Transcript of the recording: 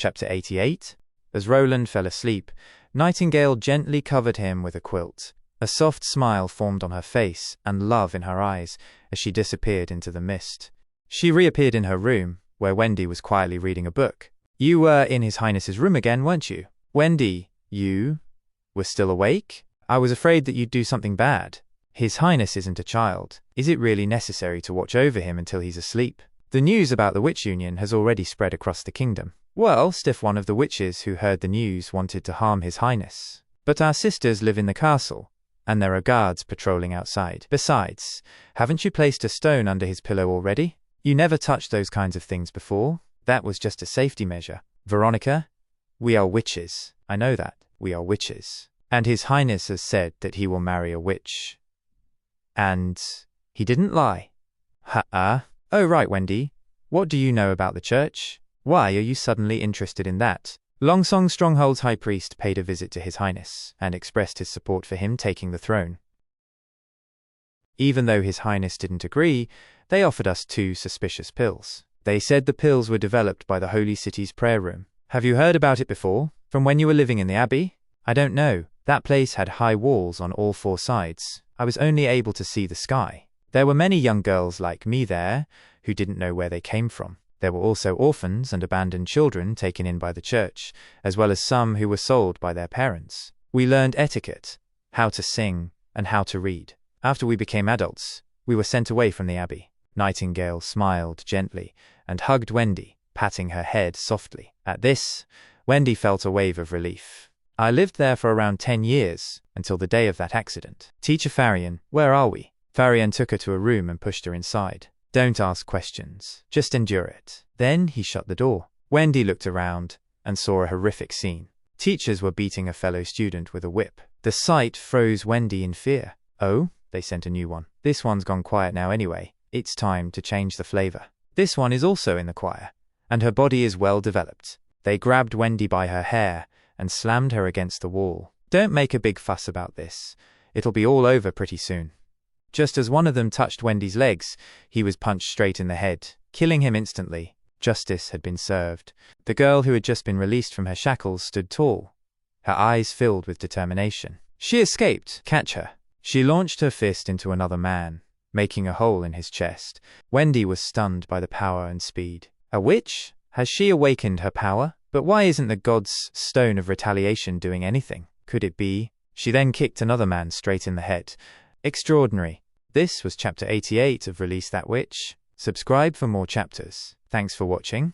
Chapter 88. As Roland fell asleep, Nightingale gently covered him with a quilt. A soft smile formed on her face and love in her eyes as she disappeared into the mist. She reappeared in her room, where Wendy was quietly reading a book. "You were in His Highness's room again, weren't you?" "Wendy, you were still awake? I was afraid that you'd do something bad. His Highness isn't a child. Is it really necessary to watch over him until he's asleep?" The news about the witch union has already spread across the kingdom. Well, stiff one of the witches who heard the news wanted to harm His Highness. But our sisters live in the castle, and there are guards patrolling outside. Besides, haven't you placed a stone under his pillow already? You never touched those kinds of things before. That was just a safety measure. Veronica, we are witches. I know that. We are witches. And His Highness has said that he will marry a witch. And he didn't lie. Oh, right, Wendy. What do you know about the church? Why are you suddenly interested in that? Longsong Stronghold's high priest paid a visit to His Highness and expressed his support for him taking the throne. Even though His Highness didn't agree, they offered us 2 suspicious pills. They said the pills were developed by the Holy City's prayer room. Have you heard about it before? From when you were living in the Abbey? I don't know. That place had high walls on all 4 sides. I was only able to see the sky. There were many young girls like me there who didn't know where they came from. There were also orphans and abandoned children taken in by the church, as well as some who were sold by their parents. We learned etiquette, how to sing, and how to read. After we became adults, we were sent away from the Abbey. Nightingale smiled gently and hugged Wendy, patting her head softly. At this, Wendy felt a wave of relief. I lived there for around 10 years, until the day of that accident. Teacher Farian, where are we? Farian took her to a room and pushed her inside. Don't ask questions. Just endure it. Then he shut the door. Wendy looked around and saw a horrific scene. Teachers were beating a fellow student with a whip. The sight froze Wendy in fear. Oh, they sent a new one. This one's gone quiet now anyway. It's time to change the flavor. This one is also in the choir, and her body is well developed. They grabbed Wendy by her hair and slammed her against the wall. Don't make a big fuss about this. It'll be all over pretty soon. Just as one of them touched Wendy's legs, he was punched straight in the head, killing him instantly. Justice had been served. The girl who had just been released from her shackles stood tall, her eyes filled with determination. She escaped. Catch her. She launched her fist into another man, making a hole in his chest. Wendy was stunned by the power and speed. A witch? Has she awakened her power? But why isn't the god's stone of retaliation doing anything? Could it be? She then kicked another man straight in the head. Extraordinary. This was Chapter 88 of Release That Witch. Subscribe for more chapters. Thanks for watching.